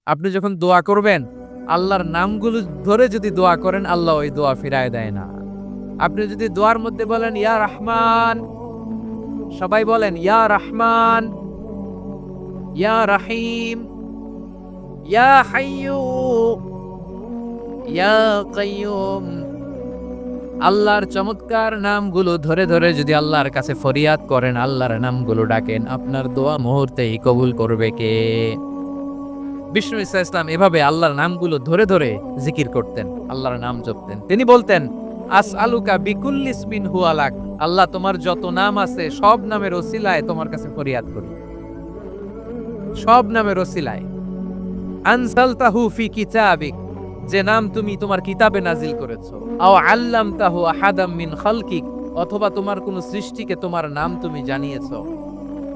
আপনি যখন দোয়া করবেন, আল্লাহর নামগুলো ধরে যদি দোয়া করেন, আল্লাহ ওই দোয়া ফিরায় দেয় না। আপনি যদি দোয়ার মধ্যে বলেন ইয়া রহমান, সবাই বলেন ইয়া রহমান, ইয়া রাহিম, ইয়া হাইয়্যু, ইয়া কাইয়্যুম, আল্লাহর চমৎকার নামগুলো ধরে ধরে যদি আল্লাহর কাছে ফরিয়াদ করেন, আল্লাহর নামগুলো ডাকেন, আপনার দোয়া মুহূর্তেই কবুল করবে কে? বিষ্ণু ঈসা ইসলাম এভাবে আল্লাহর নামগুলো ধরে ধরে জিকির করতেন, আল্লাহর নাম জপতেন। তিনি বলতেন আসআলুকা বিকুল্লি ইসমিন হুয়া লাক, আল্লাহ তোমার যত নাম আছে সব নামের ওসিলায় তোমার কাছে ফরিয়াদ করি, সব নামের ওসিলায়। আনসালতাহু ফি কিতাবিক, যে নাম তুমি তোমার কিতাবে নাজিল করেছো। আও আল্লামতাহু আহাদাম মিন খালকিক, অথবা তোমার কোন সৃষ্টিকে তোমার নাম তুমি জানিয়েছো।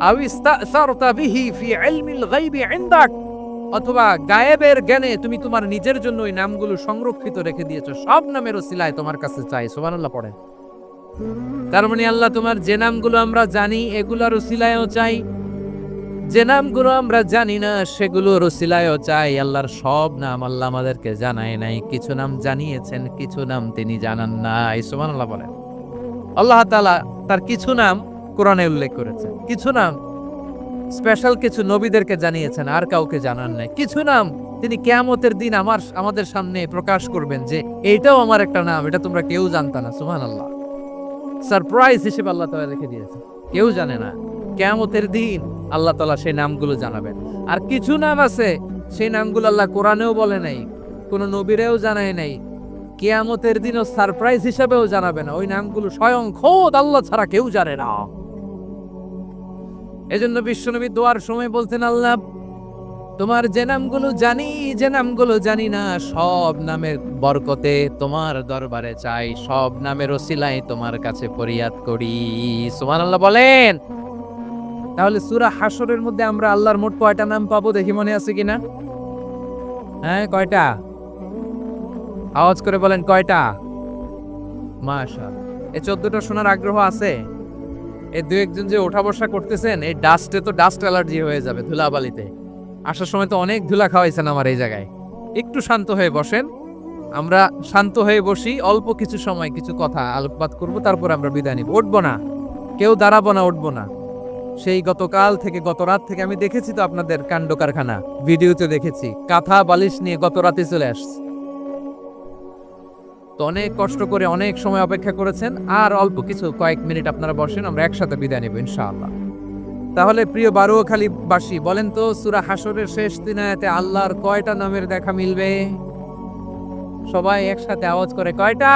আও ইস্তাসারতা বিহি ফি ইলমিল গায়বি ইনদাক, অথবা গায়েবের জ্ঞানে তুমি তোমার নিজের জন্য ওই নামগুলো সংরক্ষিত রেখে দিয়েছো। সব নামের ওসিলায় তোমার কাছে চাই। সুবহানাল্লাহ পড়েন। তার মানে আল্লাহ তোমার যে নামগুলো আমরা জানি এগুলোর ওসিলায়ও চাই, যে নামগুলো আমরা জানি না সেগুলোর ওসিলায়ও চাই। আল্লাহর সব নাম আল্লাহ আমাদেরকে জানায় নাই, কিছু নাম জানিয়েছেন, কিছু নাম তিনি জানান নাই। সুবহানাল্লাহ বলেন। আল্লাহ তাআলা তার কিছু নাম কোরআনে উল্লেখ করেছেন, কিছু নাম স্পেশাল কিছু নবীদেরকে জানিয়েছেন, আর কাউকে জানান নাই। কিছু নাম তিনি কিয়ামতের দিন আমাদের সামনে প্রকাশ করবেন যে এইটাও আমার একটা নাম, এটা তোমরা কেউ জানতা না। সুবহানাল্লাহ, সারপ্রাইজ হিসেবে আল্লাহ তাআলা রেখে দিয়েছেন, কেউ জানে না। কিয়ামতের দিন আল্লাহ তাআলা সেই নামগুলো জানাবেন। আর কিছু নাম আছে সেই নামগুলো আল্লাহ কোরআনেও বলে নাই, কোন নবীরেও জানায় নাই, কিয়ামতের দিনও সারপ্রাইজ হিসেবেও জানাবে না। ওই নামগুলো স্বয়ং খোদ আল্লাহ ছাড়া কেউ জানে না। এজন্য বিশ্বনবী দোয়ার সময় বলতেন, আল্লাহ তোমার যে নামগুলো জানি, যে নামগুলো জানি না, সব নামের বরকতে তোমার দরবারে চাই, সব নামের ওসিলায় তোমার কাছে ফরিয়াদ করি। সুবহানাল্লাহ বলেন। তাহলে সূরা হাশরের মধ্যে আমরা আল্লাহর মোট কয়টা নাম পাবো দেখি, মনে আছে কিনা? হ্যাঁ, কয়টা? আওয়াজ করে বলেন কয়টা? মাশাআল্লাহ। এই 14টা শোনার আগ্রহ আছে? এই দুই একজন যে ওঠা বসা করতেছেন, এই ডাস্টে তো ডাস্ট অ্যালার্জি হয়ে যাবে, ধুলাবালিতে আসার সময় তো অনেক ধুলা খাওয়াইছেন আমার এই জায়গায়। একটু শান্ত হয়ে বসেন, আমরা শান্ত হয়ে বসি, অল্প কিছু সময় কিছু কথা আলোকপাত করবো, তারপর আমরা বিদায় নিব। উঠবো না, কেউ দাঁড়াবো না, উঠবো না। সেই গতকাল থেকে, গত রাত থেকে আমি দেখেছি তো আপনাদের কাণ্ড কারখানা, ভিডিওতে দেখেছি, কাঁথা বালিশ নিয়ে গত রাতে চলে আসছে। তো অনেক কষ্ট করে অনেক সময় অপেক্ষা করেছেন, আর অল্প কিছু কয়েক মিনিট আপনারা বসেন, আমরা একসাথে বিদায় নিব ইনশাআল্লাহ। তাহলে প্রিয় বারুয়াখালীবাসী বলেন তো, সূরা হাশরের শেষ 3 আয়াতে আল্লাহর কয়টা নামের দেখা মিলবে? সবাই একসাথে আওয়াজ করে কয়টা?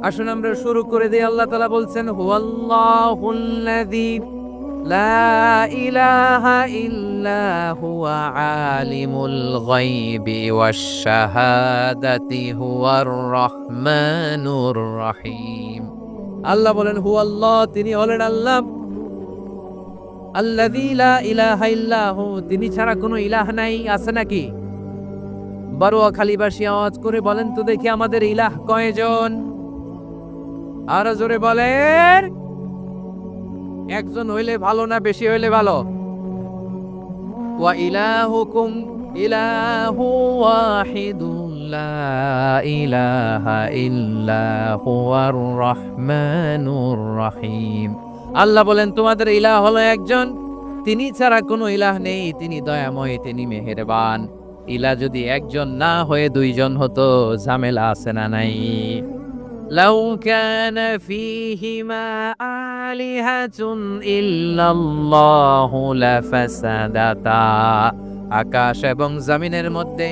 আসুন আমরা শুরু করে দিই। আল্লাহ তাআলা বলছেন, হুয়াল্লাহুল্লাযী লা ইলাহা ইল্লা হুয়া আলিমুল গায়বি ওয়াশ শাহাদাতি হুয়ার রহমানুর রহিম। আল্লাহ বলেন হুয়াল্লাহ, তিনি হলেন আল্লাহ, আল্লাযী লা ইলাহা ইল্লাহু, তিনি ছাড়া কোনো ইলাহ নাই। আছে নাকি? বারুয়াখালীবাসী আওয়াজ করে বলেন তো দেখি, আমাদের ইলাহ কয়জন? আরো জোরে বলেন। একজন হইলে ভালো না বেশি হইলে ভালো? ওয়া ইলাহুকুম ইলাহু ওয়াহিদুন লা ইলাহা ইল্লা হুয়ার রহমানুর রহিম। আল্লাহ বলেন তোমাদের ইলাহ হলো একজন, তিনি ছাড়া কোনো ইলাহ নেই, তিনি দয়াময়, তিনি মেহেরবান। ইলাহ যদি একজন না হয়ে দুইজন হতো, ঝামেলা আছে না নাই? লাউ কানা ফীহিমা আলিহাতুন ইল্লাল্লাহু লাফাসাদাতা, আকাশ এবং জমিনের মধ্যে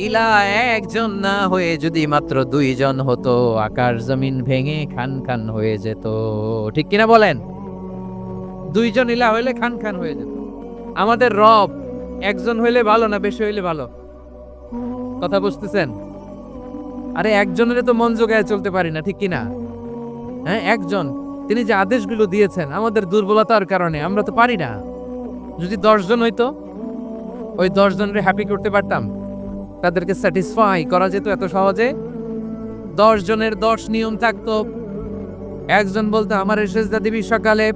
ইলাহ একজন না হয়ে যদি মাত্র দুইজন হতো, আকাশ জমিন ভেঙে খান খান হয়ে যেত। ঠিক কিনা বলেন? দুইজন ইলাহ হইলে খান খান হয়ে যেত। আমাদের রব একজন হইলে ভালো না বেশি হইলে ভালো? কথা বুঝতেছেন? আরে একজনের তো মন জোগায় চলতে পারি না, ঠিক কিনা? হ্যাঁ, একজন, তিনি যে আদেশগুলো দিয়েছেন আমাদের দুর্বলতার কারণে আমরা তো পারি না। যদি 10 জন হইতো, ওই 10 জনের হ্যাপি করতে পারতাম, তাদেরকে স্যাটিসফাই করা যেত এত সহজে। 10 জনের 10 নিয়ম থাকতো। একজন বলতো আমার সেজদা দিবি সকালে,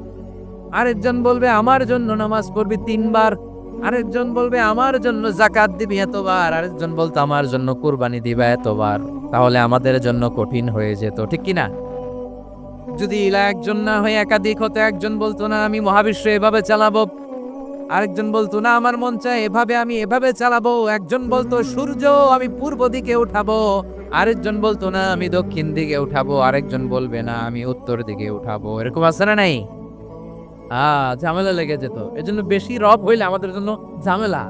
আরেকজন বলবে আমার জন্য নামাজ পড়বি 3 বার, আরেকজন বলবে আমার জন্য যাকাত দিবি এতবার, আরেকজন বলতো আমার জন্য কুরবানি দিবা এতবার, তাহলে আমাদের জন্য কঠিন হয়ে যেত, ঠিক কি না? যদি ইলা একজন না হয়ে একাধিক হতো, একজন বলতো না আমি মহাবিশ্ব এভাবে চালাবো, আরেকজন বলতো না আমার মন চায় এভাবে, আমি এভাবে চালাবো, একজন বলতো সূর্য আমি পূর্ব দিকে উঠাবো, আরেকজন বলতো না আমি দক্ষিণ দিকে উঠাবো, আরেকজন বলবে না আমি উত্তর দিকে উঠাবো, এরকম আছে না নাই? ঝামেলা লেগে যেত। এজন্য বেশি রব হইলে আমাদের জন্য ঝামেলা,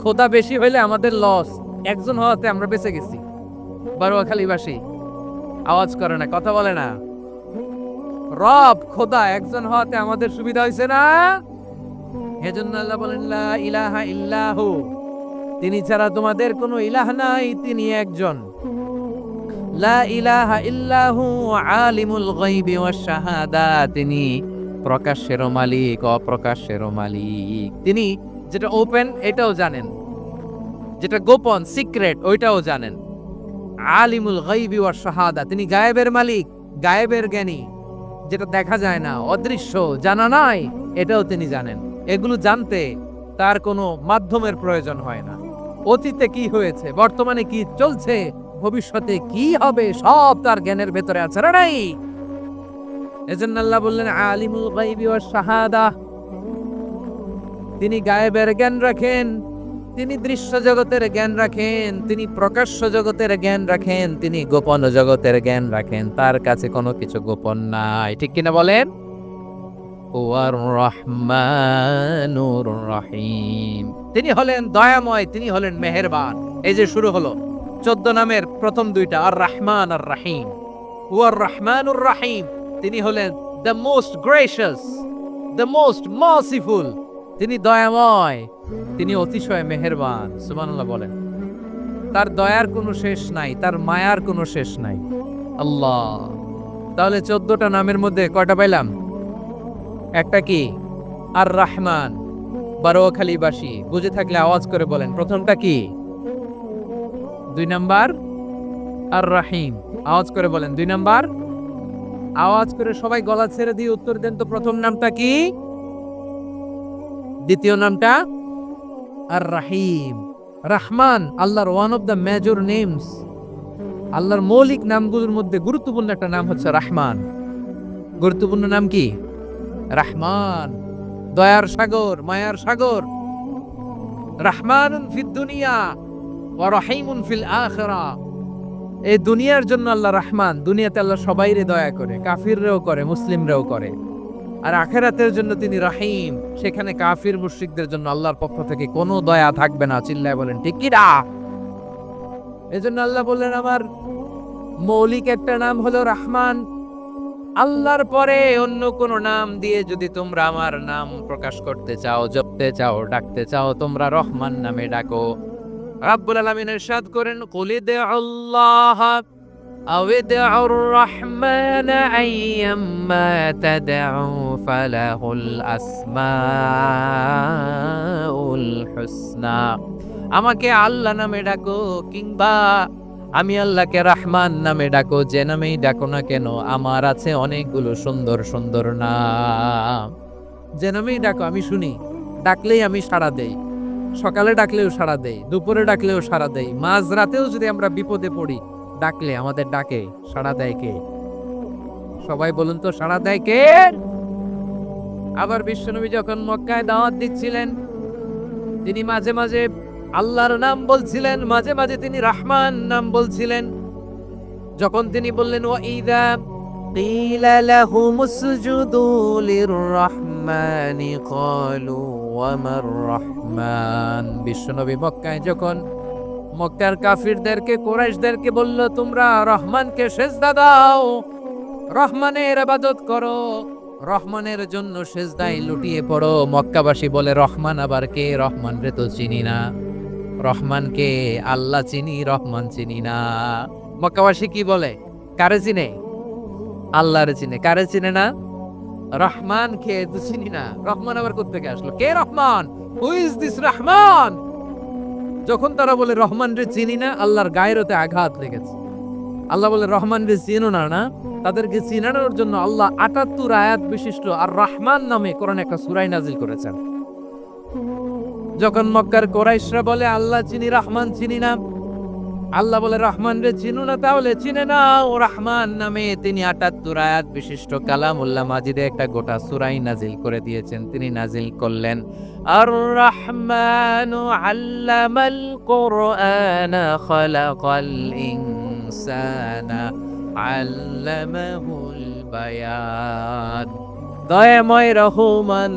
খোদা বেশি হইলে আমাদের লস। একজন হওয়াতে আমরা বেঁচে গেছি। বারোয়াখালীবাসী আওয়াজ করে না, কথা বলে না। রব খোদা একজন হওয়াতে আমাদের সুবিধা হয়েছে না? এজন্য আল্লাহ বলেন লা ইলাহা ইল্লাহু, তিনি ছাড়া তোমাদের কোনো ইলাহ নাই, তিনি একজন। লা ইলাহা ইল্লাহু আলিমুল গায়বি ওয়াশ শাহাদা, তিনি প্রকাশ্যেরও মালিক অপ্রকাশ্যেরও মালিক। তিনি যেটা ওপেন এটাও জানেন, যেটা গোপন সিক্রেট ওইটাও জানেন। আলিমুল গায়বি ওয়াশ শাহাদা, তিনি গায়েবের মালিক, গায়েবের জ্ঞানী, যেটা দেখা যায় না, অদৃশ্য, জানা নাই, এটাও তিনি জানেন। এগুলো জানতে তার কোনো মাধ্যমের প্রয়োজন হয় না। অতীতে কি হয়েছে, বর্তমানে কি চলছে, ভবিষ্যতে কি হবে, সব তার জ্ঞানের ভেতরে আছে না নাই? এজন্য আল্লাহ বললেন আলিমুল গায়বি ওয়াশ শাহাদা, তিনি গায়েবের জ্ঞান রাখেন, তিনি দৃশ্য জগতের জ্ঞান রাখেন, তিনি প্রকাশ্য জগতের জ্ঞান রাখেন, তিনি গোপন জগতের জ্ঞান রাখেন। তার কাছে কোনো কিছু গোপন নাই, ঠিক কিনা বলেন? ওয়ার রহমানুর রহিম, তিনি হলেন দয়াময়, তিনি হলেন মেহেরবান। এই যে শুরু হলো 14 নামের প্রথম দুইটা, আর রহমান আর রহিম। ওয়ার রহমানুর রহিম, তিনি হলেন the most gracious, the most merciful, তিনি দয়াময়, তিনি অতিশয় মেহেরবান। সুবহানাল্লাহ বলেন। তার দয়ার কোনো শেষ নাই, তার মায়ার কোনো শেষ নাই। আল্লাহ, তাহলে 14টা নামের মধ্যে কয়টা পাইলাম? একটা কি? আর রহমান। বারোয়াখালীবাসী বুঝে থাকলে আওয়াজ করে বলেন প্রথমটা কি? 2 নাম্বার আর রহিম। আওয়াজ করে বলেন 2 নাম্বার। আওয়াজ করে সবাই গলা ছেড়ে দিয়ে উত্তর দেন তো, প্রথম নামটা কি, দ্বিতীয় নামটা? আর রাহিম। রহমান আল্লাহর one of the major names, আল্লাহর মৌলিক নামগুলোর মধ্যে গুরুত্বপূর্ণ একটা নাম হচ্ছে রহমান। গুরুত্বপূর্ণ নাম কি? রহমান, দয়ার সাগর, মায়ার সাগর। রহমানুন ফিদ দুনিয়া ওয়া রহিমুন ফিল আখিরা। এই দুনিয়ার জন্য আল্লাহ রহমান, দুনিয়াতে আল্লাহ সবাইরে দয়া করে, কাফিররেও করে, মুসলিমরেও করে। আর আখিরাতের জন্য তিনি রহিম, সেখানে কাফির মুশরিকদের জন্য আল্লাহর পক্ষ থেকে কোনো দয়া থাকবে না। চিল্লায় বলেন ঠিক কি না? এজন্য আল্লাহ বললেন আমার মৌলিক একটা নাম হলো রহমান। আল্লাহর পরে অন্য কোন নাম দিয়ে যদি তোমরা আমার নাম প্রকাশ করতে চাও, জপতে চাও, ডাকতে চাও, তোমরা রহমান নামে ডাকো। রাব্বুল আলামিন ইরশাদ করেন কুলিদুল্লাহ আও ইদউর রহমান আইয়াম্মা তাদউ ফালাহুল আসমাউল হুসনা। আমাকে আল্লাহ নামে ডাকো কিংবা আমি আল্লাহকে রহমান নামে ডাকো, যে নামেই ডাকো না কেন আমার আছে অনেকগুলো সুন্দর সুন্দর নাম। যে নামেই ডাকো আমি শুনি, ডাকলেই আমি সাড়া দেই। সকালে ডাকলেও সাড়া দেই, দুপুরে ডাকলেও সাড়া দেই, মাঝ রাতেও যদি আমরা বিপদে পড়ি ডাকলে আমাদের ডাকে সাড়া দেয় কে? সবাই বলুন তো, সাড়া দেয় কে? আবার বিশ্বনবী যখন মক্কায় দাওয়াত দিচ্ছিলেন, তিনি মাঝে মাঝে আল্লাহর নাম বলছিলেন, মাঝে মাঝে তিনি রহমান নাম বলছিলেন। যখন তিনি বললেন ওয়াইদা কিলা লাহুমুসজুদু লিররহমানি ক্বালু ওয়ামার রহমান। বিশ্বনবী মক্কায় যখন মক্কার কাফিরদেরকে, কুরাইশদেরকে বলল তোমরা রহমানকে সিজদা দাও, রহমানের ইবাদত করো, রহমানের জন্য সিজদায় লুটিয়ে পড়ো, মক্কাবাসী বলে রহমান আবার কে? রহমান রে তো চিনি না। রহমানকে আল্লাহ চিনি, রহমান চিনি না। মক্কাবাসী কি বলে? কারে চিনে? আল্লাহরে চিনে। কারে চিনে না? রহমান কে তো চিনি না। রহমান আবার কোত্থেকে আসলো? কে Rahman? Who is this Rahman? যখন তারা বলে রহমান রে চিনি না, আল্লাহর গায়রতে আঘাত লেগেছে। আল্লাহ বলে রহমান রে চিনো না, না? তাদেরকে চিনানোর জন্য আল্লাহ 78 আয়াত বিশিষ্ট আর রহমান নামে কোরআনে একটা সূরা নাজিল করেছেন। যখন মক্কার কোরাইশরা বলে আল্লাহ চিনি রহমান চিনি না, আল্লাহ বলে রহমান রে চিনো না, তাহলে চিনে নাও রহমান নামে তিনি ৭৮ আয়াত বিশিষ্ট কালামুল্লাহ মাজিদে একটা গোটা সূরাই নাজিল করে দিয়েছেন। তিনি নাজিল করলেন আর রহমানু আল্লামাল কুরআনা খালাকাল ইনসানা আল্লামাহুল বায়ান। দয়াময় রহমান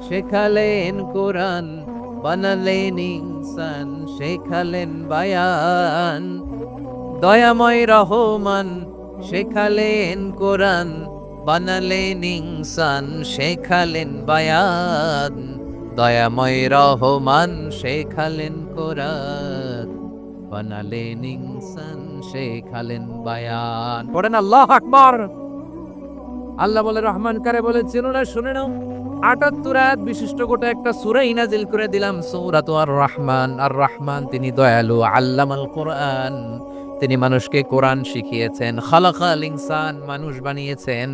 শেখালেন কোরআন, বানালেন ইনসান শেখালেন বায়ান। দয়াময় রহমান শেখালেন কোরআন, বানালেন ইনসান শেখালেন বায়ান। দয়াময় রহমান শেখালেন কোরআন, বানালেন ইনসান শেখালেন বায়ান। পড়েন আল্লাহু আকবার। আল্লাহ বলে রহমান কারে বলে চেনো না, শুনে নাও। ৭৮ আয়াত বিশিষ্ট গোটা একটা সূরাই নাজিল করে দিলাম, সূরাতু আর রহমান। আর রহমান তিনি দয়ালু, আল্লামাল কোরআন তিনি মানুষকে কোরআন শিখিয়েছেন, খালাকাল ইনসান মানুষ বানিয়েছেন,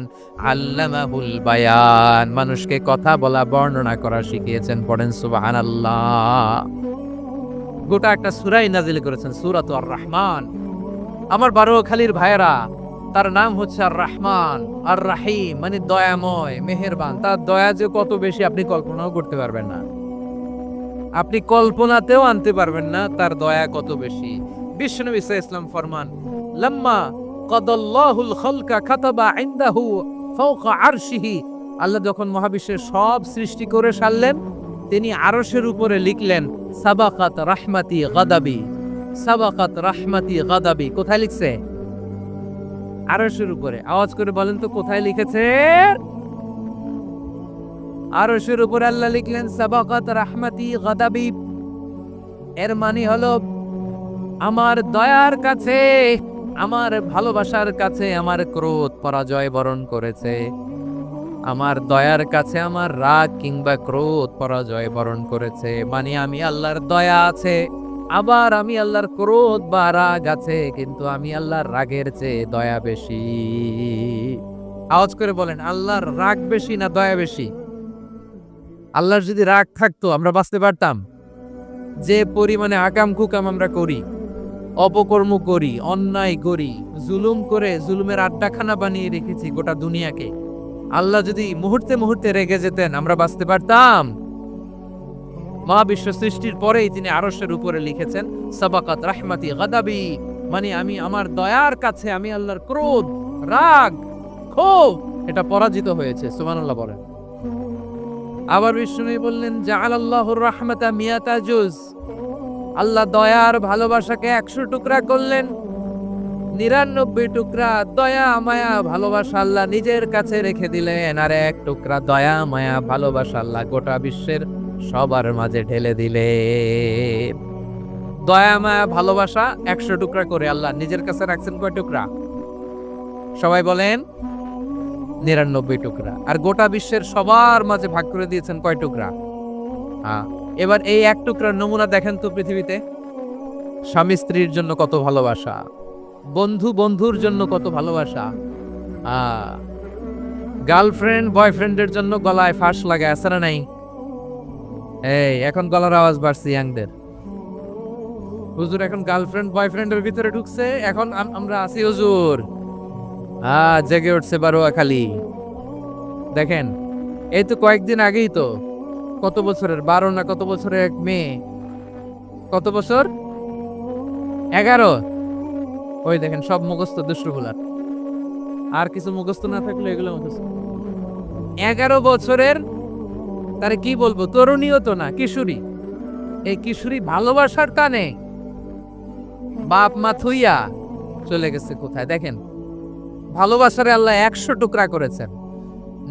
আল্লামাহুল বায়ান মানুষকে কথা বলা বর্ণনা করা শিখিয়েছেন। পড়েন সুবহানাল্লাহ। গোটা একটা সূরাই নাজিল করেছেন, সূরাতু আর রহমান। আমার বারোখালীর ভাইয়েরা, তার নাম হচ্ছে আর রহমান আর রাহিম, মানে দয়াময় মেহেরবান। তার দয়া যে কত বেশি আপনি কল্পনাও করতে পারবেন না, আপনি কল্পনাতেও আনতে পারবেন না তার দয়া কত বেশি। বিশ্বনবী সাল্লাল্লাহু আলাইহি ওয়াসাল্লাম ফরমান, লাম্মা কাদাল্লাহুল খালকা কাতাবা ইনদাহু ফাওকা আরশিহি। আল্লাহ যখন মহাবিশ্বের সব সৃষ্টি করে সারলেন, তিনি আরশের উপরে লিখলেন সাবাকাত রাহমাতি গাদাবি। সাবাকাত রাহমাতি গাদাবি কোথায় লিখছে? আরশের উপরে। আওয়াজ করে বলেন তো কোথায় লিখেছে? আরশের উপরে আল্লাহ লিখলেন সাবাকাত রাহমাতি গাদাবি। এর মানে হলো আমার দয়ার কাছে, আমার ভালোবাসার কাছে আমার ক্রোধ পরাজয় বরণ করেছে। আমার দয়ার কাছে আমার রাগ কিংবা ক্রোধ পরাজয় বরণ করেছে। মানে আমি আল্লাহর দয়া আছে, আবার আমি আল্লাহর ক্রোধ বা রাগ আছে, কিন্তু আমি আল্লাহর রাগের চেয়ে দয়া বেশি। আওয়াজ করে বলেন, আল্লাহর রাগ বেশি না দয়া বেশি? আল্লাহর যদি রাগ থাকতো আমরা বাঁচতে পারতাম? যে পরিমাণে আকাম কুকাম আমরা করি, অপকর্ম করি, অন্যায় করি, জুলুম করে জুলুমের আড্ডাখানা বানিয়ে রেখেছি গোটা দুনিয়াকে, আল্লাহ যদি মুহূর্তে মুহূর্তে রেগে যেতেন আমরা বাঁচতে পারতাম? মহাবিশ্ব সৃষ্টির পরেই তিনি আরশের উপরে লিখেছেন সাবাকাত রাহমাতি গাদাবি, মানে আমি আমার দয়ার কাছে আমি আল্লাহর ক্রোধ, রাগ, ক্ষোভ এটা পরাজিত হয়েছে। সুবহানাল্লাহ বলেন। আবার বিষ্ণু বললেন জাআলাল্লাহুর রাহমাতা মিয়াতা জুজ। আল্লাহ দয়ার ভালোবাসাকে ১০০ টুকরা করলেন, ৯৯ টুকরা দয়া মায়া ভালোবাসা আল্লাহ নিজের কাছে রেখে দিলেন, আর ১ টুকরা দয়া মায়া ভালোবাসা আল্লাহ গোটা বিশ্বের সবার মাঝে ঢেলে দিলেন। দয়া মায়া ভালোবাসা ১০০ টুকরা করে আল্লাহ নিজের কাছে রাখছেন কয় টুকরা? সবাই বলেন ৯৯ টুকরা। আর গোটা বিশ্বের সবার মাঝে ভাগ করে দিয়েছেন কয় টুকরা? এবার এই ১ টুকরার নমুনা দেখেন তো পৃথিবীতে। স্বামী স্ত্রীর জন্য কত ভালোবাসা, বন্ধু বন্ধুর জন্য কত ভালোবাসা, গার্লফ্রেন্ড বয়ফ্রেন্ডের জন্য গলায় ফাঁস লাগায় আছে না নাই? এই এখন গলার আওয়াজ বাড়ছে ইয়াংদের। হুজুর এখন গার্লফ্রেন্ড বয়ফ্রেন্ডের ভিতরে ঢুকছে, এখন আমরা আছি হুজুর। জেগে উঠছে বারোয়াখালী। দেখেন এই তো কয়েকদিন আগেই তো, কত বছরের ১২ না কত বছরের এক মেয়ে, কত বছর ১১, ওই দেখেন সব মুখস্থ দুষ্টগুলার, আর কিছু মুখস্থ না থাকলে এগুলো মুখস্থ। ১১ বছরের, তারে কি বলবো, তরুণীও তো না, কিশোরী। এই কিশোরী ভালোবাসার টানে বাপ মা থুইয়া চলে গেছে কোথায়? দেখেন ভালোবাসারে আল্লাহ ১০০ টুকরা করেছেন,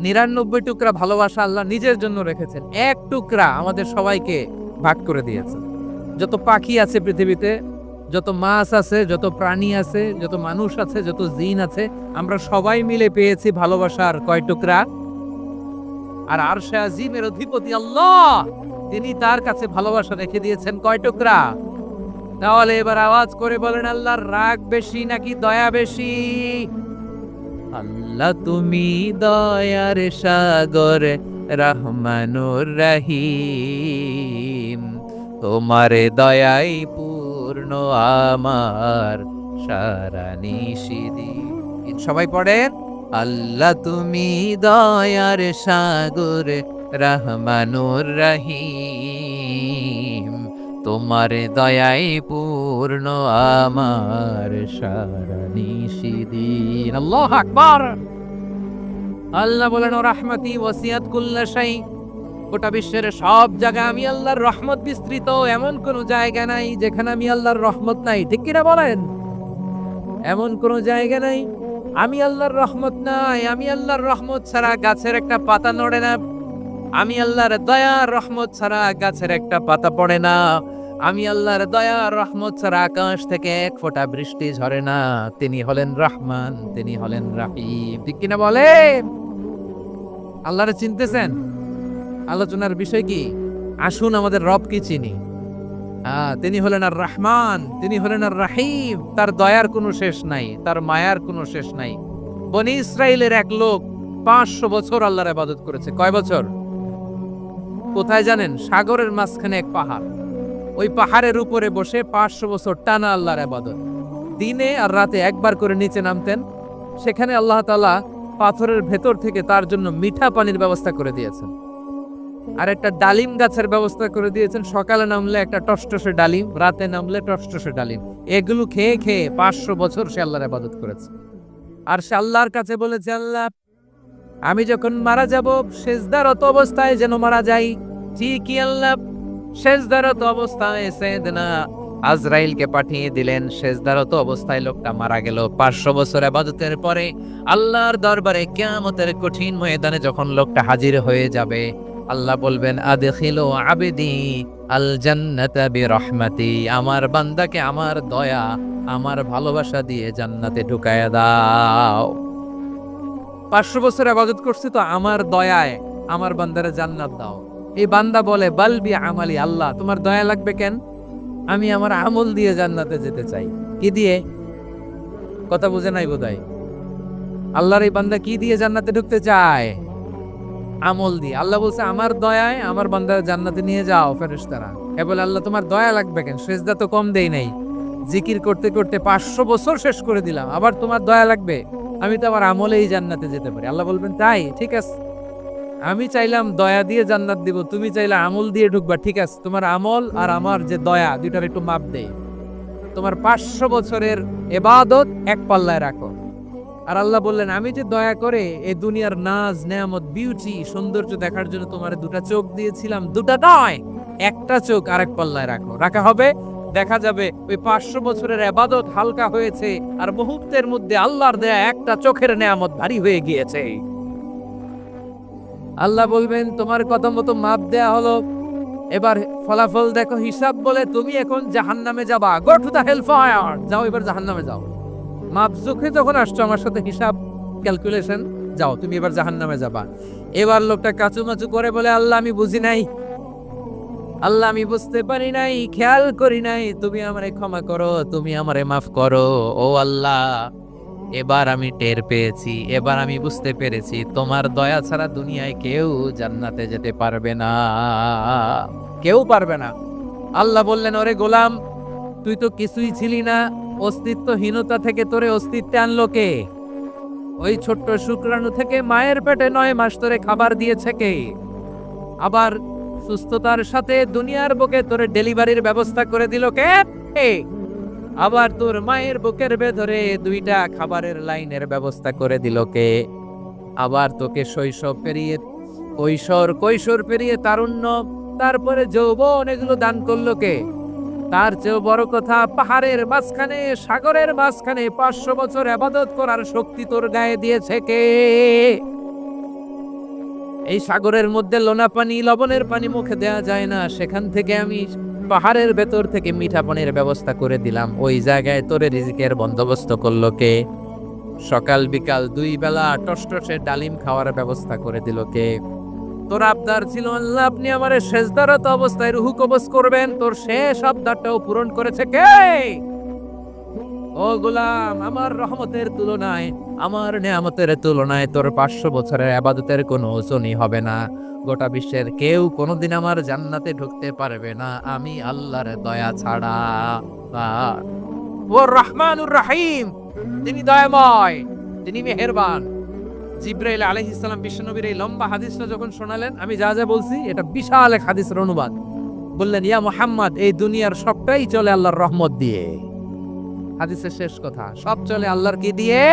৯৯ টুকরা ভালোবাসা আল্লাহ নিজের জন্য রেখেছেন, ১ টুকরা আমাদের সবাইকে ভাগ করে দিয়েছেন। যত পাখি আছে পৃথিবীতে, যত মাছ আছে, যত প্রাণী আছে, যত মানুষ আছে, যত জিন আছে, আমরা সবাই মিলে পেয়েছি ভালোবাসার কয় টুকরা? আর আরশে আজিমের অধিপতি আল্লাহ তিনি তার কাছে ভালোবাসা রেখে দিয়েছেন কয় টুকরা? তাহলে এবার আওয়াজ করে বলেন, আল্লাহর রাগ বেশি নাকি দয়া বেশি? আল্লাহ তুমি দয়ার সাগর রহমানুর রহিম, তোমার দয়াই পূর্ণ আমার সারা নিশিদিন। সবাই পড়েন, আল্লাহ তুমি দয়ার সাগর রহমানুর রহিম, তোমার দয়াই পূর্ণ আমার সারা নিশিদিন। আল্লাহু আকবার। আল্লাহ বলেন, ও রাহমাতি ওয়াসিয়াত কুল্লা শাই, গোটা বিশ্বের সব জায়গায় আমি আল্লাহর রহমত বিস্তৃত, এমন কোন জায়গা নাই যেখানে আমি আল্লাহর রহমত নাই। ঠিক কিনা বলেন? এমন কোন জায়গা নাই আমি আল্লাহর রহমত নাই। আমি আল্লাহর রহমত ছাড়া গাছের একটা পাতা নড়ে না। আমি আল্লাহর দয়ার রহমত ছাড়া গাছের একটা পাতা পড়ে না। আমি আল্লাহর দয়ার রহমত ছাড়া আকাশ থেকে এক ফোঁটা বৃষ্টি ঝরে না। তিনি হলেন রহমান, তিনি হলেন রাহিম। ঠিক কিনা বলেন? আল্লাহরে চিনতেছেন? আলোচনার বিষয় কি? আসুন আমাদের রব কি চিনি। তিনি হলেন আর রহমান, তিনি হলেন আর রাহিম। তার দয়ার কোনো শেষ নাই, তার মায়ার কোনো শেষ নাই। বনি ইসরাইলের এক লোক 500 বছর আল্লাহর ইবাদত করেছে। কয় বছর? কোথায় জানেন? সাগরের মাঝখানে এক পাহাড়। ওই পাহাড়ের উপরে বসে 500 বছর টানা আল্লাহর ইবাদত। দিনে আর রাতে একবার করে নিচে নামতেন। সেখানে আল্লাহ তাআলা পাথরের ভেতর থেকে তার জন্য মিঠা পানির ব্যবস্থা করে দিয়েছেন। আর একটা ডালিম গাছের ব্যবস্থা করে দিয়েছেন। সকালে নামলে একটা টসটসে ডালিম, রাতে নামলে টসটসে ডালিম। এগুলো খেয়ে খেয়ে 500 বছর সে আল্লাহর ইবাদত করেছে। আর সে আল্লাহর কাছে বলেছে, আল্লাহ আমি যখন মারা যাব সেজদারত অবস্থায় যেন মারা যাই। ঠিকই আল্লাহ সেজদারত অবস্থায় সাইয়েদনা আজরাইলকে পাঠিয়ে দিলেন। সেজদারত অবস্থায় লোকটা মারা গেল। 500 বছর ইবাদতের পরে আল্লাহর দরবারে কিয়ামতের কঠিন ময়দানে যখন লোকটা হাজির হয়ে যাবে, আল্লাহ বলবেন, আদখিলু আবদি আল জান্নাতা বিরহমাতি, আমার বান্দাকে আমার দয়া, আমার ভালোবাসা দিয়ে জান্নাতে ঢুকায়া দাও। 500 বছর ইবাদত করছি তো আমার দয়ায় আমার বান্দারে জান্নাত দাও। এই বান্দা বলে, বালবি আমালি, আল্লাহ তোমার দয়া লাগবে কেন? আমি আমার আমল দিয়ে জান্নাতে যেতে চাই। কি দিয়ে? কথা বুঝে নাই বোধহয়। আল্লাহর এই বান্দা কি দিয়ে জান্নাতে ঢুকতে চায়? আমল দিয়ে। আল্লাহ বলছে, আমার দয়ায় আমার বান্দারে জান্নাতে নিয়ে যাও ফেরেশতারা। এ বলে, আল্লাহ তোমার দয়া লাগবে কেন? সেজদা তো কম দেই নাই, জিকির করতে করতে 500 বছর শেষ করে দিলাম, আবার তোমার দয়া লাগবে? আমি তো আমার আমলেই জান্নাতে যেতে পারি। আল্লাহ বলবেন, তাই ঠিক আছে, আমি চাইলাম দয়া দিয়ে জান্নাত দিব, তুমি চাইলে আমল দিয়ে ঢুকবা। ঠিক আছে, তোমার আমল আর আমার যে দয়া দুইটার একটু মাপ দেই। তোমার 500 বছরের ইবাদত এক পাল্লায় রাখো। আর আল্লাহ বললেন, আমি যে দয়া করে এই দুনিয়ার নাজ নেয়ামত বিউটি সৌন্দর্য দেখার জন্য তোমার দুটা চোখ দিয়েছিলাম, দুটা নয় একটা চোখ আরেক পাল্লায় রাখো। রাখা হবে, দেখা যাবে ওই 500 বছরের ইবাদত হালকা হয়েছে আর মুহূর্তের মধ্যে আল্লাহর দেয়া একটা চোখের নেয়ামত ভারী হয়ে গিয়েছে। আল্লাহ বলবেন, তোমার কথা মতো মাপ দেয়া হলো, এবার ফলাফল দেখো, হিসাব বলে তুমি এখন জাহান্নামে যাবা। Go to the hell fire, যাও এবার জাহান্নামে যাও। মাপ চোখে যখন আসছো আমার সাথে হিসাব ক্যালকুলেশন, যাও তুমি এবার জাহান্নামে যাবা। এবার লোকটা কাচুমাচু করে বলে, আল্লাহ আমি বুঝি নাই, আল্লাহ আমি বুঝতে পারি নাই, খেয়াল করি নাই, তুমি আমারে ক্ষমা করো, তুমি আমারে মাফ করো। ও আল্লাহ, এবার আমি টের পেয়েছি, এবার আমি বুঝতে পেরেছি, তোমার দয়া ছাড়া দুনিয়ায় কেউ জান্নাতে যেতে পারবে না, কেউ পারবে না। আল্লাহ বললেন, ওরে গোলাম, তুই তো কিছুই ছিলি না, অস্তিত্বহীনতা থেকে তোরে অস্তিত্বে আনলো কে? ওই ছোট্ট শুক্রাণু থেকে মায়ের পেটে 9 মাস ধরে খাবার দিয়েছে কে? আবার সুস্থতার সাথে দুনিয়ার বুকে তোরে ডেলিভারির ব্যবস্থা করে দিল কে? আবার তোর মায়ের বুকের ভেতরে 2টা খাবারের লাইনের ব্যবস্থা করে দিল কে? আবার তোকে শৈশব পেরিয়ে কৈশোর পেরিয়ে তারুণ্য, তারপরে যৌবন, এগুলো দান করলো কে? তার চেয়েও বড় কথা, পাহাড়ের মাঝখানে সাগরের মাঝখানে 500 বছর ইবাদত করার শক্তি তোর গায়ে দিয়েছে কে? এই সাগরের মধ্যে লোনা পানি, লবণের পানি মুখে দেয়া যায় না, সেখান থেকে আমি পাহাড়ের ভেতর থেকে মিঠা পানির ব্যবস্থা করে দিলাম। ওই জায়গায় তোরে রিজিকের বন্দোবস্ত করলো কে? সকাল বিকাল 2 বেলা টসটসে ডালিম খাওয়ার ব্যবস্থা করে দিল কে? তোর আবদার ছিল, আল্লাহ আপনি আমারে সেজদারত অবস্থায় রুহু কবজ করবেন, তোর শেষ আবদারটাও পূরণ করেছে কে? ও গোলাম, আমার রহমতের তুলনায়, আমার নেয়ামতের তুলনায় তোর 500 বছরের ইবাদতের কোনো ওজনই হবে না। গোটা বিশ্বের কেউ কোনোদিন আমার জান্নাতে ঢুকতে পারবে না আমি আল্লাহর দয়া ছাড়া। আহ, ও রহমানুর রাহিম, তিনি দয়াময়, তিনি মেহেরবান। জিব্রাইল আলাইহিস সালাম বিশ্বনবীর এই লম্বা হাদিসটা যখন শোনালেন, আমি যা যা বলছি এটা বিশাল এক হাদিসের অনুবাদ। বললেন, ইয়া মুহাম্মদ, এই দুনিয়ার সবটাই চলে আল্লাহর রহমত দিয়ে। হাদিসের শেষ কথা, সব চলে আল্লাহর কি দিয়ে?